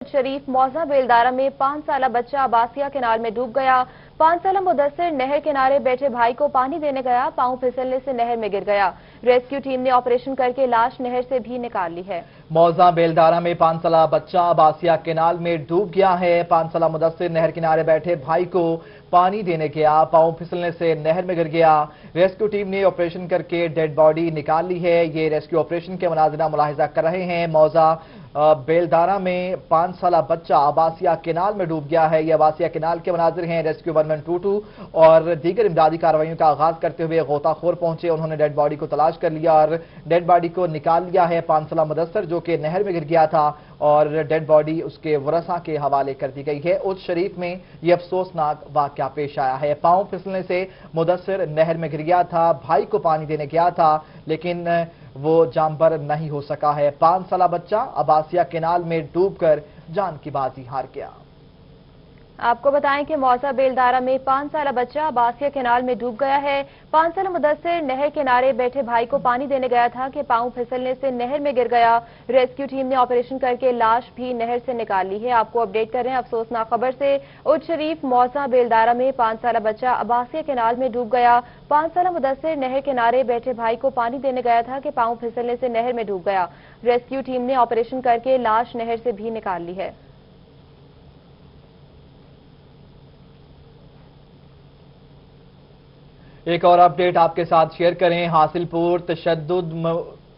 शरीफ मौजा बेलदारा में 5 साला बच्चा आबासिया केनाल में डूब गया। 5 साला मुदस्सिर नहर किनारे बैठे भाई को पानी देने गया, पांव फिसलने से नहर में गिर गया। रेस्क्यू टीम ने ऑपरेशन करके लाश नहर से भी निकाल ली है। मौजा बेलदारा में 5 साला बच्चा आबासिया केनाल में डूब गया है। 5 साला मुदस्सिर नहर किनारे बैठे भाई को पानी देने गया, पांव फिसलने से नहर में गिर गया। रेस्क्यू टीम ने ऑपरेशन करके डेड बॉडी निकाल ली है। ये रेस्क्यू ऑपरेशन के मनाज़िर मुलाहिजा कर रहे हैं। मौजा बेलदारा में 5 साला बच्चा आबासिया केनाल में डूब गया है। ये आबासिया केनाल के मनाजिर हैं। रेस्क्यू 1122 और दीगर इमदादी कार्रवाइयों का आगाज करते हुए गोताखोर पहुंचे। उन्होंने डेड बॉडी को तलाश कर लिया और डेड बॉडी को निकाल लिया है। 5 साला मुदस्सिर जो कि नहर में गिर गया था और डेड बॉडी उसके वरसा के हवाले कर दी गई है। उस शरीफ में यह अफसोसनाक वाकया पेश आया है। पांव फिसलने से मुदस्सिर नहर में गिर गया था, भाई को पानी देने गया था, लेकिन वो जानबर नहीं हो सका है। 5 साला बच्चा आबासिया केनाल में डूबकर जान की बाजी हार गया। आपको बताएं कि मौजा बेलदारा में 5 साला बच्चा आबासिया केनाल में डूब गया है। 5 साला मुदस्सिर नहर किनारे बैठे भाई को पानी देने गया था कि पांव फिसलने से नहर में गिर गया। रेस्क्यू टीम ने ऑपरेशन करके लाश भी नहर से निकाल ली है। आपको अपडेट कर रहे हैं अफसोसनाक खबर से। उज शरीफ मौजा बेलदारा में 5 साला बच्चा आबासिया केनाल में डूब गया। 5 साला मुदस्सिर नहर किनारे बैठे भाई को पानी देने गया था कि पांव फिसलने से नहर में डूब गया। रेस्क्यू टीम ने ऑपरेशन करके लाश नहर से भी निकाल ली है। एक और अपडेट आपके साथ शेयर करें। हासिलपुर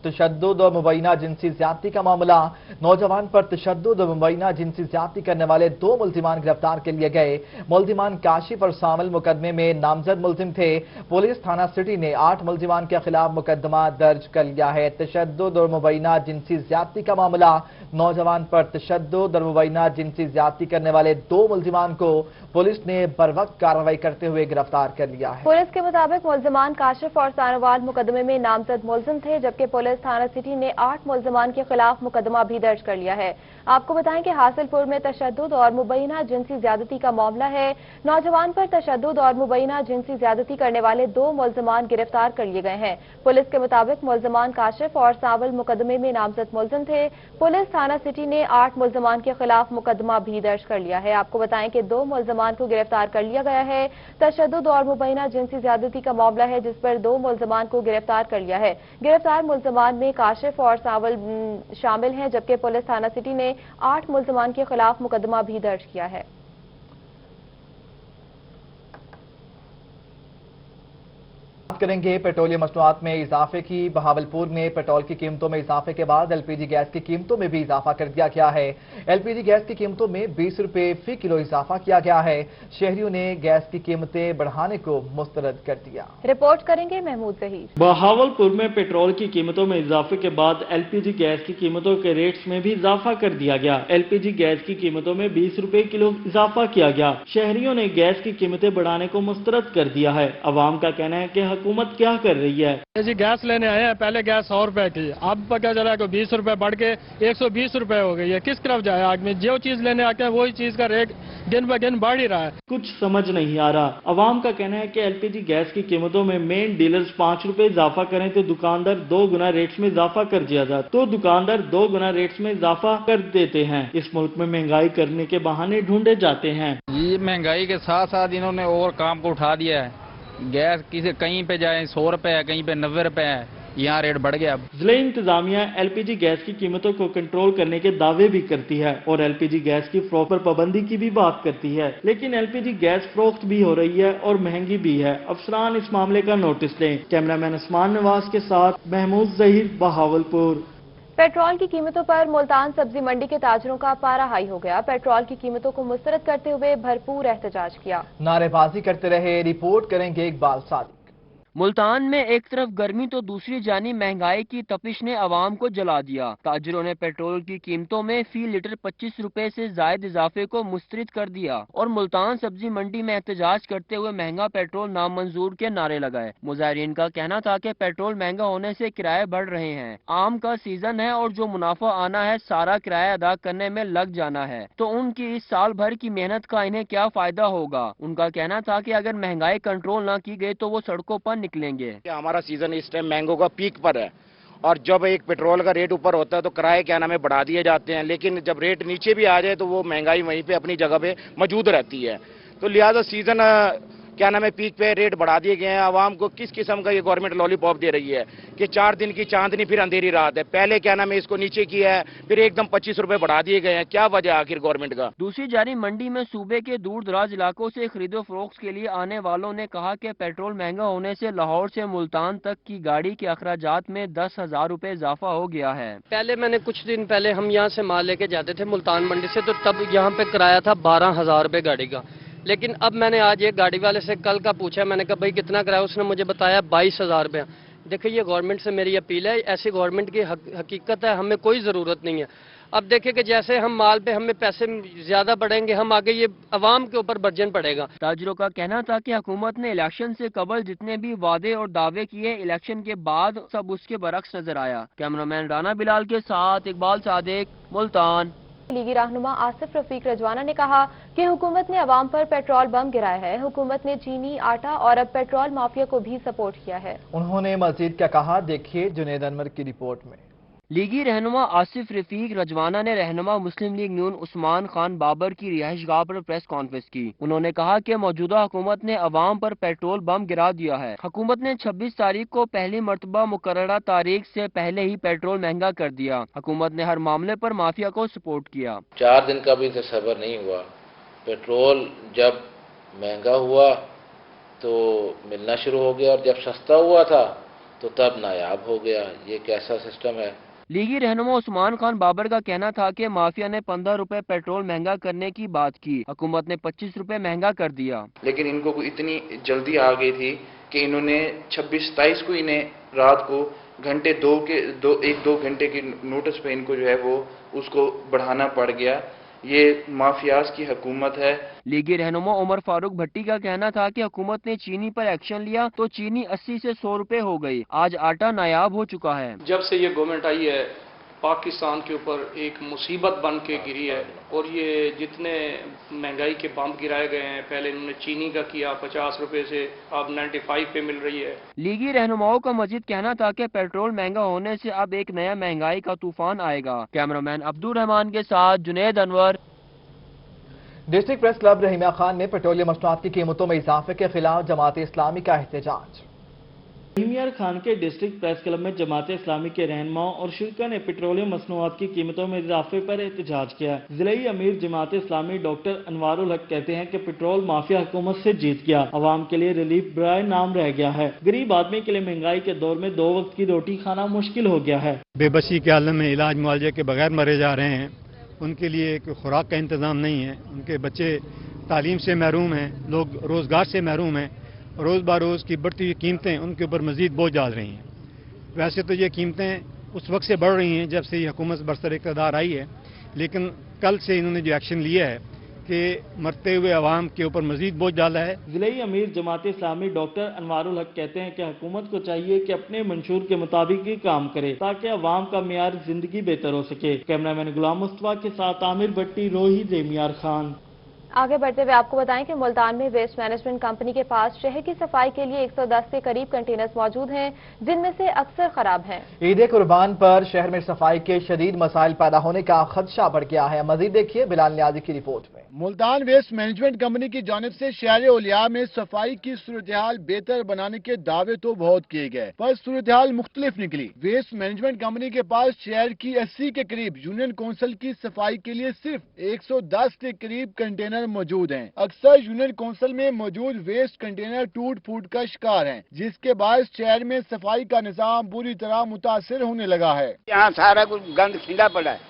तशद्दुद और मुबैना जिनसी ज्यादती का मामला। नौजवान पर तशद्दुद और मुबैना जिनसी ज्यादती करने वाले 2 मुल्जिमान गिरफ्तार कर लिए गए। मुल्जिमान काशिफ और सामिल मुकदमे में नामजद मुल्जिम थे। पुलिस थाना सिटी ने 8 मुल्जिमान के खिलाफ मुकदमा दर्ज कर लिया है। तशद्दुद और मुबैना जिनसी ज्यादती का मामला। नौजवान पर तशद्दुद और मुबैना जिनसी ज्यादती करने वाले 2 मुल्जिमान को पुलिस ने बरवक्त कार्रवाई करते हुए गिरफ्तार कर लिया है। पुलिस के मुताबिक मुल्जिमान काशिफ और सानवाल मुकदमे में नामजद मुल्जिम थे, जबकि पुलिस थाना सिटी ने 8 मुल्जिमान के खिलाफ मुकदमा भी दर्ज कर लिया है। आपको बताएं कि हासिलपुर में तशद्दुद और मुबैना जिनसी ज्यादती का मामला है। नौजवान पर तशद्दुद और मुबैना जिनसी ज्यादती करने वाले 2 मुल्जिमान गिरफ्तार कर लिए गए हैं। पुलिस के मुताबिक मुल्जिमान काशिफ और सावल मुकदमे में नामजद मुल्जिम थे। पुलिस थाना सिटी ने 8 मुल्जिमान के खिलाफ मुकदमा भी दर्ज कर लिया है। आपको बताएं कि 2 मुल्जिमान को गिरफ्तार कर लिया गया है। तशद्दुद और मुबैना जिनसी ज्यादती का मामला है, जिस पर 2 मुल्जिमान को गिरफ्तार कर लिया है। गिरफ्तार मुल्जिमान में काशिफ और सावल शामिल हैं, जबकि पुलिस थाना सिटी ने 8 मुल्जिमान के खिलाफ मुकदमा भी दर्ज किया है। करेंगे पेट्रोलियम मसनूआत में इजाफे की। बहावलपुर में पेट्रोल की कीमतों में इजाफे के बाद एलपीजी गैस की कीमतों में भी इजाफा कर दिया गया है। एलपीजी गैस की कीमतों में 20 रुपए फी किलो इजाफा किया गया है। शहरियों ने गैस की कीमतें बढ़ाने को मुस्तरद कर दिया। रिपोर्ट करेंगे महमूद जहीर। बहावलपुर में पेट्रोल की कीमतों में इजाफे के बाद एलपीजी गैस की कीमतों के रेट्स में भी इजाफा कर दिया गया। एलपीजी गैस की कीमतों में 20 रुपए किलो इजाफा किया गया। शहरियों ने गैस की कीमतें बढ़ाने को मुस्तरद कर दिया है। अवाम का कहना है कि हुकूमत क्या कर रही है। जी गैस लेने आए हैं, पहले गैस 100 रुपए थी, अब क्या चला कि 20 रुपए बढ़ के 120 रुपए हो गई है। किस तरफ जाए आदमी? जो चीज लेने आते हैं वही चीज का रेट दिन ब दिन बढ़ ही रहा है। कुछ समझ नहीं आ रहा। अवाम का कहना है कि एलपीजी गैस की कीमतों में मेन डीलर्स 5 रुपए इजाफा करें तो दुकानदार 2 गुना रेट्स में इजाफा कर दिया जाए, तो दुकानदार 2 गुना रेट्स में इजाफा कर देते हैं। इस मुल्क में महंगाई करने के बहाने ढूंढे जाते हैं। ये महंगाई के साथ साथ इन्होंने और काम को उठा दिया है। गैस किसी कहीं पे जाए 100 रुपए है, कहीं पे 90 रुपए है, यहाँ रेट बढ़ गया। जिले इंतजामिया एलपीजी गैस की कीमतों को कंट्रोल करने के दावे भी करती है और एलपीजी गैस की फरोख्त पर पाबंदी की भी बात करती है, लेकिन एलपीजी गैस फरोख्त भी हो रही है और महंगी भी है। अफसरान इस मामले का नोटिस लें। कैमरामैन उस्मान नवाज के साथ महमूद जहीर, बहावलपुर। पेट्रोल की कीमतों पर मुल्तान सब्जी मंडी के ताजरों का पारा हाई हो गया। पेट्रोल की कीमतों को मुस्तरद करते हुए भरपूर एहतजाज किया, नारेबाजी करते रहे। रिपोर्ट करेंगे इकबाल सादिक। मुल्तान में एक तरफ गर्मी तो दूसरी जानी महंगाई की तपिश ने आवाम को जला दिया। ताजरों ने पेट्रोल की कीमतों में फी लीटर 25 रुपए से जायद इजाफे को मुस्तरद कर दिया और मुल्तान सब्जी मंडी में एहतजाज करते हुए महंगा पेट्रोल नामंजूर के नारे लगाए। मुजाहिरीन का कहना था कि पेट्रोल महंगा होने से किराए बढ़ रहे हैं, आम का सीजन है और जो मुनाफा आना है सारा किराया अदा करने में लग जाना है, तो उनकी इस साल भर की मेहनत का इन्हें क्या फायदा होगा। उनका कहना था कि अगर महंगाई कंट्रोल न की गई तो वो सड़कों पर निकलेंगे। हमारा सीजन इस टाइम मैंगो का पीक पर है اور جب ایک پیٹرول کا ریٹ اوپر ہوتا ہے تو کرائے کیا نام ہے بڑھا دیے جاتے ہیں، لیکن جب ریٹ نیچے بھی آ جائے تو وہ مہنگائی وہیں پہ اپنی جگہ پہ موجود رہتی ہے. تو لہذا سیزن کیا نام ہے پیک پہ ریٹ بڑھا دیے گئے ہیں. عوام کو کس قسم کا یہ گورنمنٹ لالی پاپ دے رہی ہے کہ 4 دن کی چاندنی پھر اندھیری رات ہے. پہلے کیا نام ہے اس کو نیچے کیا ہے، پھر ایک دم 25 روپے بڑھا دیے گئے ہیں. کیا وجہ آخر گورنمنٹ کا؟ دوسری جانب منڈی میں صوبے کے دور دراز علاقوں سے خرید و فروخت کے لیے آنے والوں نے کہا کہ پیٹرول مہنگا ہونے سے لاہور سے ملتان تک کی گاڑی کے اخراجات میں 10,000 روپے اضافہ ہو گیا ہے. پہلے میں نے کچھ دن پہلے ہم یہاں سے مال لے کے جاتے تھے ملتان منڈی سے، تو تب یہاں پہ کرایہ تھا 12,000 روپے گاڑی کا. لیکن اب میں نے آج ایک گاڑی والے سے کل کا پوچھا، میں نے کہا بھائی کتنا کرایہ، اس نے مجھے بتایا 22,000 روپے. دیکھیں یہ گورنمنٹ سے میری اپیل ہے، ایسی گورنمنٹ کی حقیقت ہے، ہمیں کوئی ضرورت نہیں ہے. اب دیکھیں کہ جیسے ہم مال پہ ہمیں پیسے زیادہ بڑھیں گے، ہم آگے یہ عوام کے اوپر برجن پڑے گا. تاجروں کا کہنا تھا کہ حکومت نے الیکشن سے قبل جتنے بھی وعدے اور دعوے کیے، الیکشن کے بعد سب اس کے برعکس نظر آیا. کیمرامین رانا بلال کے ساتھ اقبال صادق، ملتان. لیگی رہنما آصف رفیق رجوانہ نے کہا کہ حکومت نے عوام پر پیٹرول بم گرایا ہے. حکومت نے چینی، آٹا اور اب پیٹرول مافیا کو بھی سپورٹ کیا ہے. انہوں نے مزید کیا کہا، دیکھیے جنید انور کی رپورٹ میں. لیگی رہنما آصف رفیق رجوانہ نے رہنما مسلم لیگ نون عثمان خان بابر کی رہائش گاہ پر پریس کانفرنس کی. انہوں نے کہا کہ موجودہ حکومت نے عوام پر پیٹرول بم گرا دیا ہے. حکومت نے 26 تاریخ کو پہلی مرتبہ مقررہ تاریخ سے پہلے ہی پیٹرول مہنگا کر دیا. حکومت نے ہر معاملے پر مافیا کو سپورٹ کیا. 4 دن کا بھی تصور نہیں ہوا. پیٹرول جب مہنگا ہوا تو ملنا شروع ہو گیا، اور جب سستا ہوا تھا تو تب نایاب ہو گیا. یہ کیسا سسٹم ہے؟ لیگی رہنما عثمان خان بابر کا کہنا تھا کہ مافیا نے 15 روپے پیٹرول مہنگا کرنے کی بات کی، حکومت نے 25 روپے مہنگا کر دیا. لیکن ان کو اتنی جلدی آ گئی تھی کہ انہوں نے 26-27 کو انہیں رات کو گھنٹے 1-2 گھنٹے کی نوٹس پہ ان کو جو ہے وہ اس کو بڑھانا پڑ گیا. یہ مافیاز کی حکومت ہے. لیگی رہنما عمر فاروق بھٹی کا کہنا تھا کہ حکومت نے چینی پر ایکشن لیا تو چینی 80 سے 100 روپے ہو گئی. آج آٹا نایاب ہو چکا ہے. جب سے یہ گورنمنٹ آئی ہے پاکستان کے اوپر ایک مصیبت بن کے گری ہے، اور یہ جتنے مہنگائی کے بم گرائے گئے ہیں، پہلے انہوں نے چینی کا کیا 50 روپے سے، اب 95 پہ مل رہی ہے. لیگی رہنماؤں کا مزید کہنا تھا کہ پیٹرول مہنگا ہونے سے اب ایک نیا مہنگائی کا طوفان آئے گا. کیمرامین عبدالرحمان کے ساتھ Junaid Anwar. District press club Rahimiya Khan نے پیٹرولیم مصنوعات کی قیمتوں میں اضافے کے خلاف جماعت اسلامی کا احتجاج. رحیمیہ خان کے ڈسٹرکٹ پریس کلب میں جماعت اسلامی کے رہنماؤں اور شرکا نے پیٹرولیم مصنوعات کی قیمتوں میں اضافے پر احتجاج کیا. ضلعی امیر جماعت اسلامی ڈاکٹر انوار الحق کہتے ہیں کہ پیٹرول مافیا حکومت سے جیت گیا، عوام کے لیے ریلیف برائے نام رہ گیا ہے. غریب آدمی کے لیے مہنگائی کے دور میں 2 وقت کی روٹی کھانا مشکل ہو گیا ہے. بے بسی کے عالم میں علاج معالجے کے بغیر مرے جا رہے ہیں. ان کے لیے کوئی خوراک کا انتظام نہیں ہے. ان کے بچے تعلیم سے محروم ہیں، لوگ روزگار سے محروم ہیں. روز بروز کی بڑھتی ہوئی قیمتیں ان کے اوپر مزید بوجھ ڈال رہی ہیں. ویسے تو یہ قیمتیں اس وقت سے بڑھ رہی ہیں جب سے یہ حکومت برسر اقتدار آئی ہے، لیکن کل سے انہوں نے جو ایکشن لیا ہے کہ مرتے ہوئے عوام کے اوپر مزید بوجھ ڈالا ہے. ضلعی امیر جماعت اسلامی ڈاکٹر انوار الحق کہتے ہیں کہ حکومت کو چاہیے کہ اپنے منشور کے مطابق ہی کام کرے تاکہ عوام کا معیار زندگی بہتر ہو سکے. کیمرامین غلام مصطفیٰ کے ساتھ عامر بھٹی، روہی، رحیمیہ خان. آگے بڑھتے ہوئے آپ کو بتائیں کہ ملتان میں ویسٹ مینجمنٹ کمپنی کے پاس شہر کی صفائی کے لیے 110 سے قریب کنٹینرز موجود ہیں، جن میں سے اکثر خراب ہیں. عید قربان پر شہر میں صفائی کے شدید مسائل پیدا ہونے کا خدشہ بڑھ گیا ہے. مزید دیکھیے بلال نیازی کی رپورٹ میں. ملتان ویسٹ مینجمنٹ کمپنی کی جانب سے شہر اولیاء میں صفائی کی صورتحال بہتر بنانے کے دعوے تو بہت کیے گئے، پر صورتحال مختلف نکلی. ویسٹ مینجمنٹ کمپنی کے پاس شہر کی 80 کے قریب یونین کونسل کی صفائی کے لیے صرف 110 کے قریب کنٹینر موجود ہیں. اکثر یونین کونسل میں موجود ویسٹ کنٹینر ٹوٹ پھوٹ کا شکار ہیں، جس کے باعث شہر میں صفائی کا نظام بری طرح متاثر ہونے لگا ہے. یہاں سارا کچھ گند کھلا پڑا ہے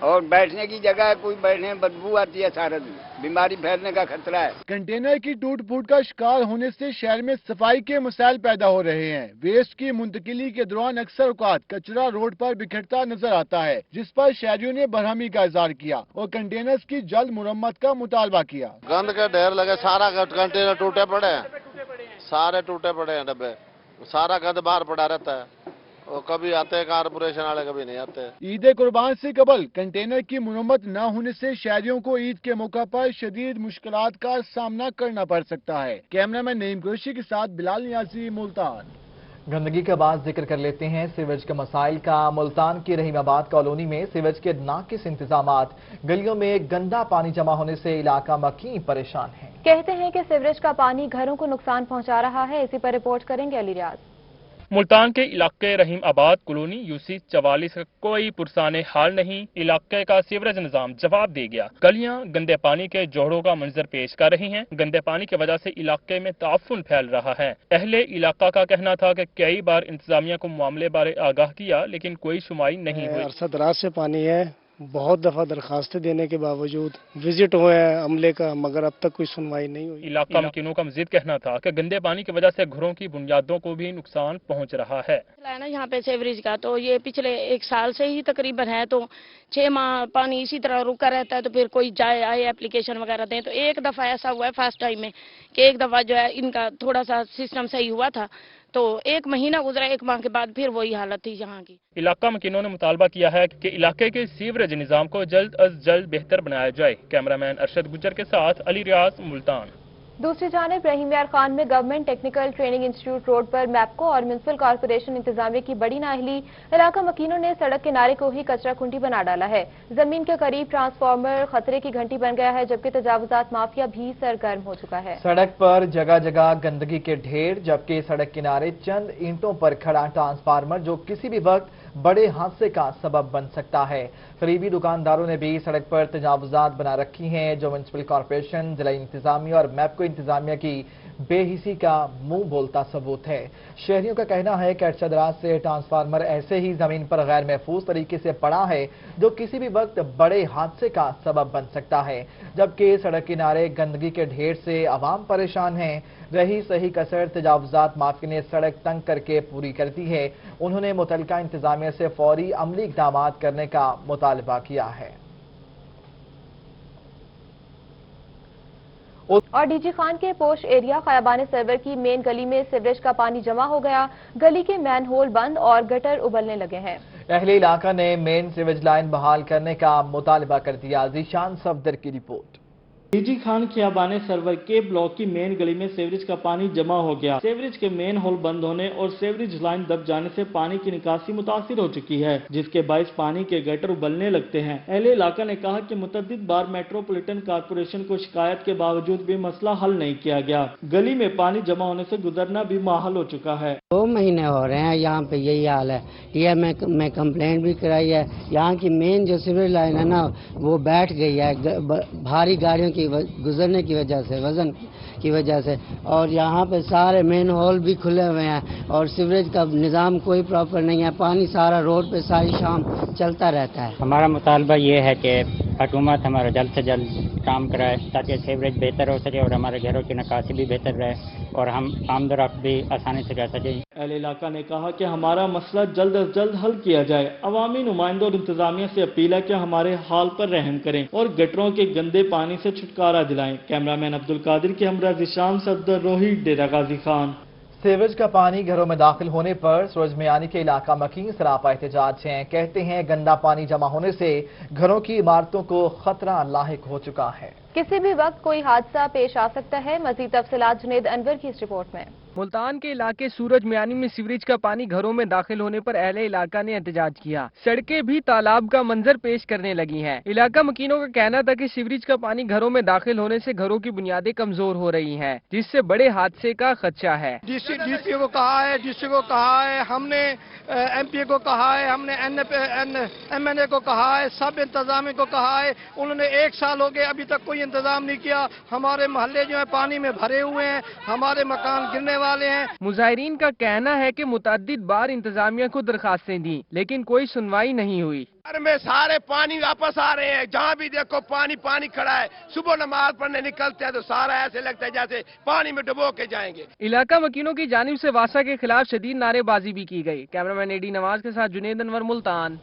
اور بیٹھنے کی جگہ ہے، کوئی بیٹھنے میں بدبو آتی ہے، سارا دن بیماری پھیلنے کا خطرہ ہے. کنٹینر کی ٹوٹ پھوٹ کا شکار ہونے سے شہر میں صفائی کے مسائل پیدا ہو رہے ہیں. ویسٹ کی منتقلی کے دوران اکثر اوقات کچرا روڈ پر بکھرتا نظر آتا ہے، جس پر شہریوں نے برہمی کا اظہار کیا اور کنٹینرز کی جلد مرمت کا مطالبہ کیا. گند کے ڈھیر لگے، سارا کنٹینر ٹوٹے پڑے ہیں، سارے ٹوٹے پڑے ہیں ڈبے، سارا گند باہر پڑا رہتا ہے. وہ کبھی آتے ہیں کارپوریشن والے، کبھی نہیں آتے. عید قربان سے قبل کنٹینر کی مرمت نہ ہونے سے شہریوں کو عید کے موقع پر شدید مشکلات کا سامنا کرنا پڑ سکتا ہے. کیمرہ مین نعیم قریشی کے ساتھ بلال نیازی، ملتان. गंदगी के बाद जिक्र कर लेते हैं सीवेज के मसाइल का। मुल्तान की रहीमाबाद कॉलोनी में सीवेज के नाकिस इंतजामात, गलियों में गंदा पानी जमा होने से इलाका मकीन परेशान है। कहते हैं कि सीवरेज का पानी घरों को नुकसान पहुंचा रहा है। इसी पर रिपोर्ट करेंगे अली रियाज। मुल्तान के इलाके रहीम आबाद कॉलोनी यूसी 44 का कोई पुरसाने हाल नहीं। इलाके का सीवरेज निजाम जवाब दे गया। गलियां गंदे पानी के जोड़ों का मंजर पेश कर रही हैं। गंदे पानी की वजह से इलाके में ताफुन फैल रहा है। अहले इलाका का कहना था कि कई बार इंतजामिया को मामले बारे आगाह किया, लेकिन कोई सुनवाई नहीं हुई। अरसा दराज से पानी है, बहुत दफा दरखास्तें देने के बावजूद विजिट हुए हैं अमले का, मगर अब तक कोई सुनवाई नहीं हुई। इलाका मकीनों का मजीद कहना था कि गंदे पानी की वजह से घरों की बुनियादों को भी नुकसान पहुंच रहा है। ना यहाँ पे सीवरेज का तो ये पिछले 1 साल से ही तकरीबन है, तो 6 माह पानी इसी तरह रुका रहता है। तो फिर कोई जाए आए एप्लीकेशन वगैरह दें, तो एक दफा ऐसा हुआ है फर्स्ट टाइम में कि एक दफा जो है इनका थोड़ा सा सिस्टम सही हुआ था, तो 1 महीना गुजरा, 1 माह के बाद फिर वही हालत थी यहाँ की। इलाका मकीनों ने मुतालबा किया है कि इलाके के सीवरेज निजाम को जल्द अज जल्द बेहतर बनाया जाए। कैमरामैन अरशद गुज्जर के साथ अली रियाज, मुल्तान। दूसरी जानिब रहीम यार खान में government technical training institute road पर मैपको और म्युनिसिपल कॉर्पोरेशन इंतजामिया की बड़ी नाअहली। इलाका मकीनों ने सड़क किनारे को ही कचरा कुंडी बना डाला है। जमीन के करीब ट्रांसफार्मर खतरे की घंटी बन गया है, जबकि तजावुजात माफिया भी सरगर्म हो चुका है। सड़क पर जगह जगह गंदगी के ढेर, जबकि सड़क किनारे चंद ईंटों पर खड़ा ट्रांसफार्मर जो किसी भी वक्त बड़े हादसे का सबब बन सकता है। करीबी दुकानदारों ने भी सड़क पर तजावुजात बना रखी हैं, जो म्युनिसिपल कॉर्पोरेशन, जिला इंतजामिया और मैपको इंतजामिया की बेहिसी का मुंह बोलता सबूत है। शहरियों का कहना है कि अरसा दराज से ट्रांसफार्मर ऐसे ही जमीन पर गैर महफूज तरीके से पड़ा है, जो किसी भी वक्त बड़े हादसे का सबब बन सकता है। जबकि सड़क किनारे गंदगी के ढेर से आवाम परेशान है। रही सही कसर तजावुजात माफी ने सड़क तंग करके पूरी कर दी है। उन्होंने मुतल्लिका इंतजामिया से फौरी अमली इक़दाम करने का मुतालबा किया है। और डीजी खान के पोश एरिया खयाबान सरवर की मेन गली में सीवरेज का पानी जमा हो गया। गली के मैन होल बंद और गटर उबलने लगे हैं। अहले इलाका ने मेन सीवेज लाइन बहाल करने का मुतालबा कर दिया। जीशान सफदर की रिपोर्ट। डीजी खान खियाबाने सरवर के ब्लॉक की मेन गली में सीवरेज का पानी जमा हो गया। सीवरेज के मेन होल बंद होने और सीवरेज लाइन दब जाने से पानी की निकासी मुतासिर हो चुकी है, जिसके बायस पानी के गटर उबलने लगते हैं। अहले इलाका ने कहा कि मुतअद्दिद बार मेट्रोपॉलिटन कॉर्पोरेशन को शिकायत के बावजूद भी मसला हल नहीं किया गया। गली में पानी जमा होने से गुजरना भी माहल हो चुका है। 2 महीने हो रहे हैं यहाँ पे यही हाल है। ये मैं कंप्लेंट भी कराई है। यहाँ की मेन जो सीवरेज लाइन है ना, वो बैठ गई है भारी गाड़ियों की गुजरने की वजह से, वजन की वजह से। और यहाँ पे सारे मेन होल भी खुले हुए हैं और सीवरेज का निज़ाम कोई प्रॉपर नहीं है। पानी सारा रोड पे सारी शाम चलता रहता है। हमारा मुतालबा ये है कि हुकूमत हमारा जल्द से जल्द काम कराए, ताकि सीवरेज बेहतर हो सके और हमारे घरों की निकासी भी बेहतर रहे और हम आमदोरफ्त भी आसानी से कर सकें। अहले इलाका ने कहा कि हमारा मसला जल्द अज जल्द हल किया जाए। अवामी नुमाइंदों और इंतजामिया से अपील है कि हमारे हाल पर रहम करें और गटरों के गंदे पानी से छुटकारा दिलाएं। कैमरामैन अब्दुल कादिर के हमरा जिशान सफदर, रोहित, डेरा गाजी खान। सीवरेज का पानी घरों में दाखिल होने पर सूरज मियानी के इलाका मकीन सरापा एहतजाज हैं। कहते हैं गंदा पानी जमा होने से घरों की इमारतों को खतरा लाहिक हो चुका है। किसी भी वक्त कोई हादसा पेश आ सकता है। मजीद तफसीलात जुनेद अनवर की इस रिपोर्ट में। मुल्तान के इलाके सूरज मियानी में सीवरेज का पानी घरों में दाखिल होने पर अहले इलाका ने एहतजाज किया। सड़कें भी तालाब का मंजर पेश करने लगी हैं। इलाका मकीनों का कहना था कि सीवरेज का पानी घरों में दाखिल होने से घरों की बुनियादें कमजोर हो रही हैं, जिससे बड़े हादसे का खदशा है। डीसी को कहा है, डीसी को कहा है, हमने एमपी को कहा है, हमने एमएनए को कहा है, सब इंतजामी को कहा है। उन्होंने 1 साल हो गए, अभी तक कोई इंतजाम नहीं किया। हमारे मोहल्ले जो है पानी में भरे हुए हैं, हमारे मकान गिरने वाले हैं। मुजाहिरीन का कहना है कि मुतअद्दिद बार इंतजामिया को दरखास्तें दी, लेकिन कोई सुनवाई नहीं हुई। घर में सारे पानी वापस आ रहे हैं, जहाँ भी देखो पानी पानी खड़ा है। सुबह नमाज पढ़ने निकलते हैं तो सारा ऐसे लगता है जैसे पानी में डुबो के जाएंगे। इलाका मकीनों की जानिब से वासा के खिलाफ शदीद नारेबाजी भी की गई। कैमरामैन एडी नवाज के साथ जुनेद अनवर, मुल्तान।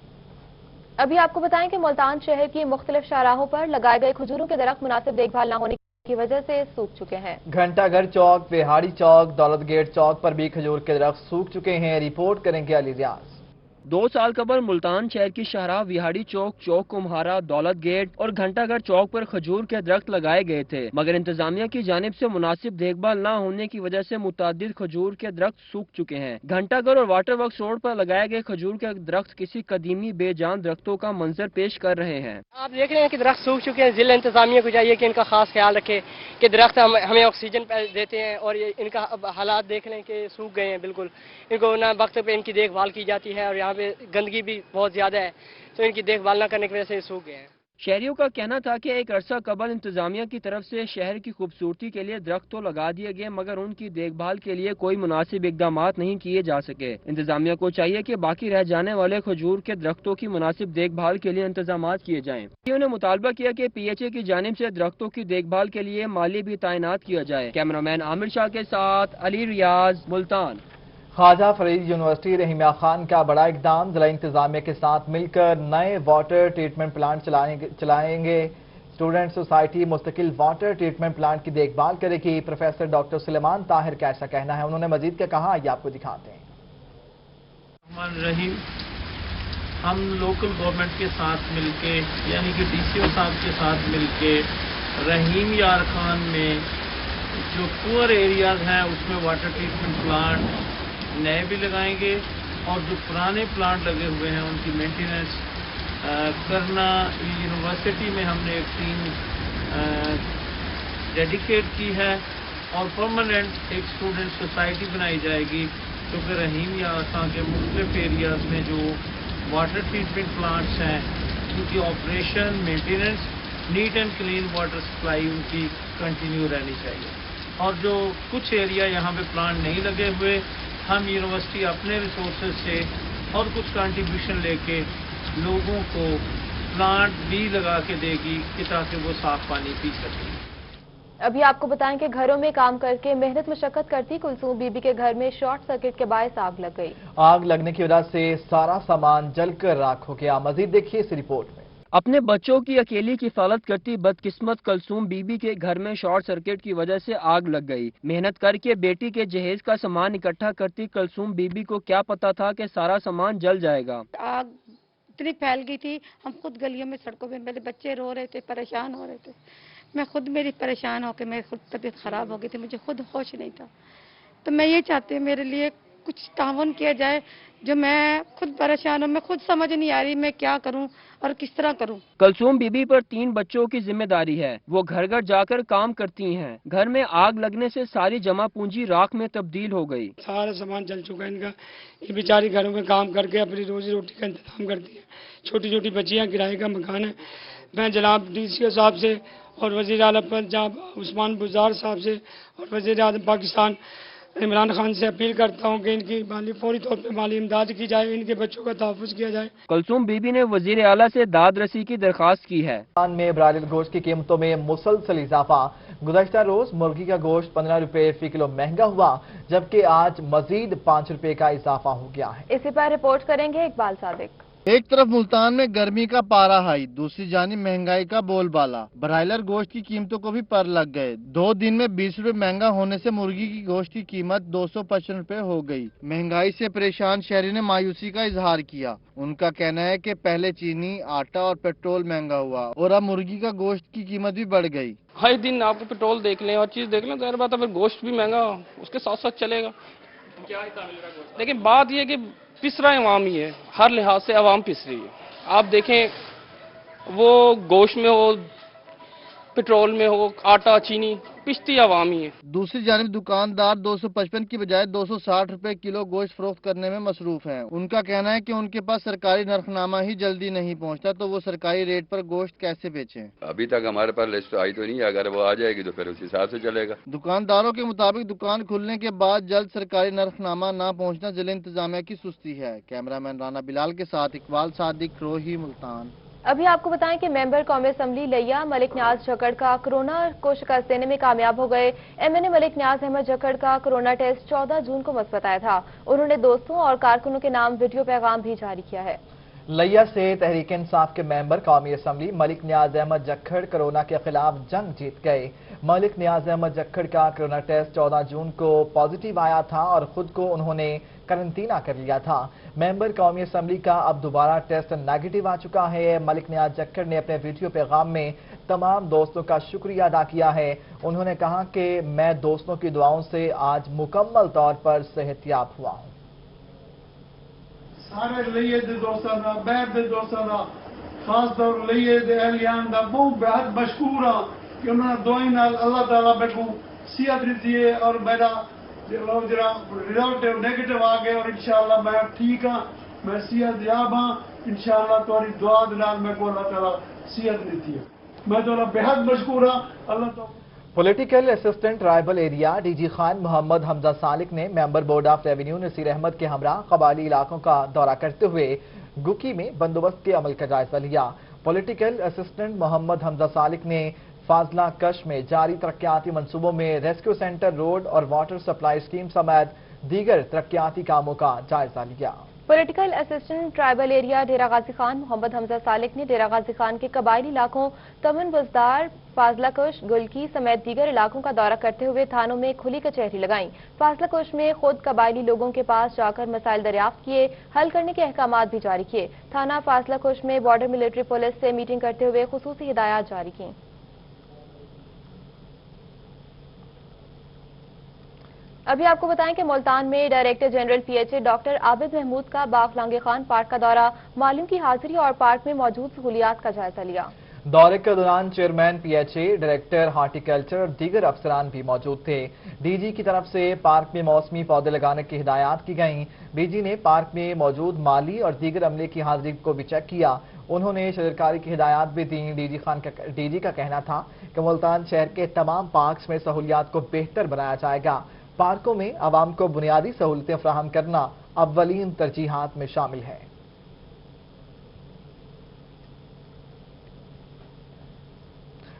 अभी आपको बताएं कि मुल्तान शहर की मुख्तलिफ शाहराहों पर लगाए गए खजूरों के दरख्त मुनासिब देखभाल न होने की वजह से सूख चुके हैं। घंटाघर चौक, बिहाड़ी चौक, दौलत गेट चौक पर भी खजूर के दरख्त सूख चुके हैं। रिपोर्ट करेंगे अली रियाज। 2 साल कबल मुल्तान शहर की शाहराह विहाड़ी चौक, चौक कुम्हारा, दौलत गेट और घंटाघर चौक पर खजूर के दरख्त लगाए गए थे, मगर इंतजामिया की जानिब से मुनासिब देखभाल न होने की वजह से मुतादिद खजूर के दरख्त सूख चुके हैं। घंटाघर और वाटर वर्क्स रोड पर लगाए गए खजूर के दरख्त किसी कदीमी बेजान दरख्तों का मंजर पेश कर रहे हैं। आप देख रहे हैं कि दरख्त सूख चुके हैं। जिला इंतजामिया को चाहिए कि इनका खास ख्याल रखे कि दरख्त हमें ऑक्सीजन देते हैं और ये इनका हालात देख लें कि सूख गए हैं बिल्कुल। इनको ना वक्त पे इनकी देखभाल की जाती है और यहाँ पे गंदगी भी बहुत ज्यादा है, तो इनकी देखभाल न करने की वजह से सूख गए हैं। शहरियों का कहना था कि एक अरसा कबल इंतजामिया की तरफ से शहर की खूबसूरती के लिए दरख्त तो लगा दिए गए, मगर उनकी देखभाल के लिए कोई मुनासिब इकदाम नहीं किए जा सके। इंतजामिया को चाहिए कि बाकी रह जाने वाले खजूर के दरख्तों की मुनासिब देखभाल के लिए इंतजाम किए जाएं। उन्होंने मुतालबा किया कि PHA की जानिब से दरख्तों की देखभाल के लिए माली भी तैनात किया जाए। कैमरामैन आमिर शाह के साथ अली रियाज, मुल्तान। ख्वाजा फरीद यूनिवर्सिटी रहीमिया खान का बड़ा इकदाम, जिला इंतजामिया के साथ मिलकर नए वाटर ट्रीटमेंट प्लांट चलाएंगे। स्टूडेंट सोसाइटी मुस्तकिल वाटर ट्रीटमेंट प्लांट की देखभाल करेगी। प्रोफेसर डॉक्टर सुलेमान ताहिर का ऐसा कहना है। उन्होंने मजीद क्या कहा, ये आपको दिखाते हैं। रहीम, हम लोकल गवर्नमेंट के साथ मिलके यानी कि DCO साहब के साथ मिलके रहीम यार खान में जो पुअर एरियाज हैं उसमें वाटर ट्रीटमेंट प्लांट नए भी लगाएंगे और जो पुराने प्लांट लगे हुए हैं उनकी मेंटेनेंस करना। यूनिवर्सिटी में हमने एक टीम डेडिकेट की है और परमानेंट एक स्टूडेंट सोसाइटी बनाई जाएगी, क्योंकि रहीम या आसां के मुख्तलिफ एरियाज में जो वाटर ट्रीटमेंट प्लांट्स हैं उनकी operation, maintenance, neat and clean water supply उनकी कंटिन्यू रहनी चाहिए। और जो कुछ एरिया यहाँ पे प्लांट नहीं लगे हुए, हम यूनिवर्सिटी अपने रिसोर्सेज से और कुछ कंट्रीब्यूशन लेके लोगों को प्लांट भी लगा के देगी कि ताकि वो साफ पानी पी सकें। अभी आपको बताएं कि घरों में काम करके मेहनत मशक्कत करती कुलसूम बीबी के घर में शॉर्ट सर्किट के बायस आग लग गई। आग लगने की वजह से सारा सामान जलकर राख हो गया। मजीद देखिए इस रिपोर्ट में। अपने बच्चों की अकेली किफालत करती बदकिस्मत कुलसूम बीबी के घर में शॉर्ट सर्किट की वजह से आग लग गई। मेहनत करके बेटी के जहेज का सामान इकट्ठा करती कुलसूम बीबी को क्या पता था कि सारा सामान जल जाएगा। आग इतनी फैल गई थी, हम खुद गलियों में सड़कों पे, मेरे बच्चे रो रहे थे, परेशान हो रहे थे। मैं खुद मेरी परेशान होकर मेरी खुद तबीयत खराब हो गई थी, मुझे खुद होश नहीं था। तो मैं ये चाहती हूँ मेरे लिए कुछ तावन किया जाए, जो मैं खुद परेशान हूँ, मैं खुद समझ नहीं आ रही मैं क्या करूँ और किस तरह करूँ। कुलसूम बीबी पर 3 बच्चों की जिम्मेदारी है। वो घर घर जाकर काम करती हैं। घर में आग लगने से सारी जमा पूंजी राख में तब्दील हो गई। सारा सामान जल चुका है इनका। ये बेचारी घरों में काम करके अपनी रोजी रोटी का इंतजाम करती है। छोटी छोटी बच्चियाँ, किराए का मकान है। मैं जनाब DCO साहब से और वज़ीर आला पंजाब उस्मान बुज़दार साहब से और वज़ीर आज़म पाकिस्तान इमरान खान से अपील करता हूं कि इनकी माली फौरी तौर पे माली इमदाद की जाए, इनके बच्चों का तहफ़्फ़ुज़ किया जाए। कुलसूम बीबी ने वज़ीर आला से दाद रसी की दरख्वास्त की है। पाकिस्तान में ब्रायलर गोश्त की कीमतों में मुसलसल इजाफा। गुज़श्ता रोज मुर्गी का गोश्त 15 रुपए फी किलो महंगा हुआ, जबकि आज मजीद 5 रुपए का इजाफा हो गया है। इसी पर रिपोर्ट करेंगे इकबाल सादिक। एक तरफ मुल्तान में गर्मी का पारा हाई, दूसरी जानिब महंगाई का बोलबाला। ब्रायलर गोश्त की कीमतों को भी पर लग गए। 2 दिन में 20 रुपए महंगा होने से मुर्गी की गोश्त की कीमत 255 रुपए हो गई। महंगाई से परेशान शहरी ने मायूसी का इजहार किया। उनका कहना है कि पहले चीनी, आटा और पेट्रोल महंगा हुआ और अब मुर्गी का गोश्त की कीमत भी बढ़ गई। हर दिन आप पेट्रोल देख लें और चीज देख लें, तो यार बात है, फिर गोश्त भी महंगा उसके साथ साथ चलेगा। क्या लेकिन बात यह कि पिस रहा है अवाम ही है, हर लिहाज से अवाम पिस रही है। आप देखें वो गोश्त में हो, पेट्रोल में हो, आटा, चीनी, पिसती अवाम ही है। दूसरी जानिब दुकानदार 255 की बजाय 260 रुपए किलो गोश्त फरोख्त करने में मसरूफ हैं। उनका कहना है कि उनके पास सरकारी नरखनामा ही जल्दी नहीं पहुंचता, तो वो सरकारी रेट पर गोश्त कैसे बेचें। अभी तक हमारे पास लिस्ट आई तो नहीं है, अगर वो आ जाएगी तो फिर उस हिसाब से चलेगा। दुकानदारों के मुताबिक दुकान खुलने के बाद जल्द सरकारी नरखनामा न पहुँचना जिला इंतजामिया की सुस्ती है। कैमरामैन राना बिलाल के साथ इकबाल सादिक, रोही, मुल्तान। अभी आपको बताएं कि मेंबर कौमी असम्बली लिया मलिक न्याज झक्कड़ का कोरोना को शिकस्त देने में कामयाब हो गए। MNA मलिक न्याज अहमद झक्कड़ का कोरोना टेस्ट 14 जून को मस्बत आया था। उन्होंने दोस्तों और कारकुनों के नाम वीडियो पैगाम भी जारी किया है। लिया से तहरीक इंसाफ के मेंबर कौमी असम्बली मलिक नियाज अहमद जक्खड़ कोरोना के खिलाफ जंग जीत गए। मलिक नियाज अहमद जक्खड़ का कोरोना टेस्ट 14 जून को पॉजिटिव आया था और खुद को उन्होंने करंटीना कर लिया था। मेंबर कौमी असम्बली का अब दोबारा टेस्ट नेगेटिव आ चुका है। मलिक नियाज जक्खड़ ने अपने वीडियो पैगाम में तमाम दोस्तों का शुक्रिया अदा किया है। उन्होंने कहा कि मैं दोस्तों की दुआओं से आज मुकम्मल तौर पर सेहतयाब हुआ हूँ। सारे लिए दे दोस्तों का बैर दे दोस्तों का खास तौर लिए दे अहलियान का बहुत बेहद मशकूर हाँ कि उन्होंने दुआई नाल अल्लाह ताला मेरे सेहत दी है और मेरा रिजल्ट नेगेटिव आ गया और इंशाअल्लाह मैं ठीक हाँ, मैं सेहत याब हाँ। इंशाअल्लाह तुम्हारी दुआ दे नाल मेरे को अल्लाह ताला सेहत दी है। मैं तो बेहद मशकूर हाँ Allah Taala. Political assistant tribal area DG Khan Mohammad Hamza Salik ने member board of revenue Naseer Ahmed के हमरा कबायली इलाकों का दौरा करते हुए गुकी में बंदोबस्त के अमल का जायजा लिया। पॉलिटिकल असिस्टेंट मोहम्मद हमजा सालिक ने फाजला कश में जारी तरक्याती मंसूबों में रेस्क्यू सेंटर, रोड और वाटर सप्लाई स्कीम समेत दीगर तरक्याती कामों का जायजा लिया। पॉलिटिकल असिस्टेंट ट्राइबल एरिया डेरा गाजी खान मोहम्मद हमजा सालिक ने डेरा गाजी खान के कबायली इलाकों तमन बुजदार, फाजलाकुश, गुलकी समेत दीगर इलाकों का दौरा करते हुए थानों में खुली कचहरी लगाई। फाजलाकुश में खुद कबायली लोगों के पास जाकर मसाइल दरियाफ्त किए, हल करने के अहकामात भी जारी किए। थाना फाजलाकुश में बॉर्डर मिलिट्री पुलिस से मीटिंग करते हुए खुसूसी हिदायत जारी की। अभी आपको बताएं कि मुल्तान में director general PHA doctor Abid Mahmood का बागलांगे खान पार्क का दौरा, मालियों की हाजिरी और पार्क में मौजूद सहूलियात का जायजा लिया। दौरे के दौरान चेयरमैन पीएचए, डायरेक्टर हार्टिकल्चर और दीगर अफसरान भी मौजूद थे। डीजी की तरफ से पार्क में मौसमी पौधे लगाने की हिदायत की गईं। डीजी ने पार्क में मौजूद माली और दीगर अमले की हाजिरी को भी चेक किया। उन्होंने शजरकारी की हिदायत भी दी। डीजी का कहना था कि मुल्तान शहर के तमाम पार्क में सहूलियात को बेहतर बनाया जाएगा। पार्कों में आवाम को बुनियादी सहूलतें फराहम करना अव्वलीन तरजीहात में शामिल है।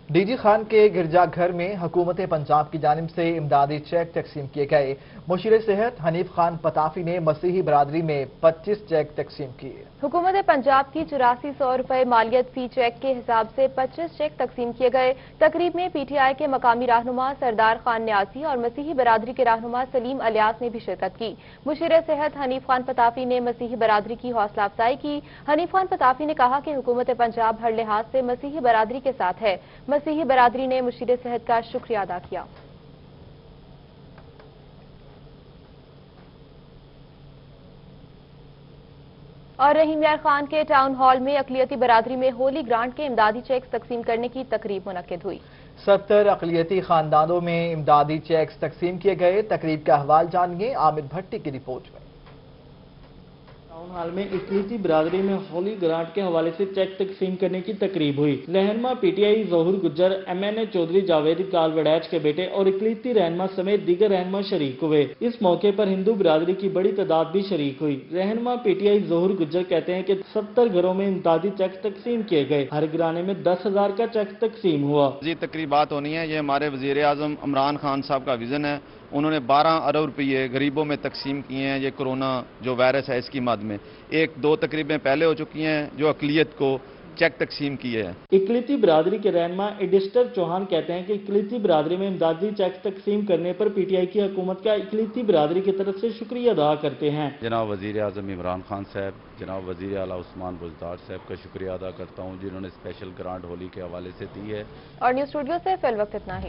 डीजी खान के गिरजाघर में हुकूमत पंजाब की जानिब से इमदादी चेक तकसीम किए गए। मुशीर सेहत हनीफ खान पताफी ने मसीही बरादरी में 25 चेक तकसीम किए। हुकूमत पंजाब की 8400 रुपए मालियत फी चेक के हिसाब से 25 चेक तकसीम किए गए। तकरीब में पीटीआई के मकामी रहनुमा सरदार खान न्यासी और मसीही बरादरी के रहनुमा सलीम अलियास ने भी शिरकत की। मुशीर सेहत हनीफ खान पताफी ने मसीही बरादरी की हौसला अफजाई की। हनीफ खान पताफी ने कहा कि हुकूमत पंजाब हर लिहाज से मसीही बरादरी के साथ है। मसीही बरादरी ने मुशीर सेहत का शुक्रिया अदा किया। और रहीम यार खान के टाउन हॉल में अकलियती बरादरी में होली ग्रांट के इमदादी चेक्स तकसीम करने की तकरीब मुनक्किद हुई। 70 अकलियती खानदानों में इमदादी चेक्स तकसीम किए गए। तकरीब का अहवाल जानिए आमिर भट्टी की रिपोर्ट में। टाउन हॉल में इकलीती बिरादरी में होली ग्रांट के हवाले से चेक तकसीम करने की तकरीब हुई। रहनुमा पीटीआई ज़हूर गुज्जर, एमएनए चौधरी जावेद इकबाल वड़ैच के बेटे और इकलीती रहनुमा समेत दीगर रहनुमा शरीक हुए। इस मौके पर हिंदू बिरादरी की बड़ी तादाद भी शरीक हुई। रहनुमा पीटीआई ज़हूर गुज्जर कहते हैं कि 70 घरों में इमदादी चेक तकसीम किए गए। हर घराने में 10,000 का चेक तकसीम हुआ। जी तकरीबात होनी है। ये हमारे वजीर आजम इमरान खान साहब का विजन है। उन्होंने 12 अरब रुपये गरीबों में तकसीम किए हैं। ये कोरोना जो वायरस है इसकी मद में 1-2 तकरीबें पहले हो चुकी हैं जो अकलियत को चेक तकसीम किए हैं। इकलीती बिरादरी के रहनुमा एडिस्टर चौहान कहते हैं कि इकलीती बिरादरी में इमदादी चेक तकसीम करने पर पीटीआई की हुकूमत का इकलीती बिरादरी की तरफ से शुक्रिया अदा करते हैं। जनाब वजीर आजम इमरान खान साहब, जनाब वजीर आला उस्मान बुजदार साहब का शुक्रिया अदा करता हूँ जिन्होंने स्पेशल ग्रांट होली के हवाले से दी है। और न्यूज़ स्टूडियो से फिल वक्त इतना ही।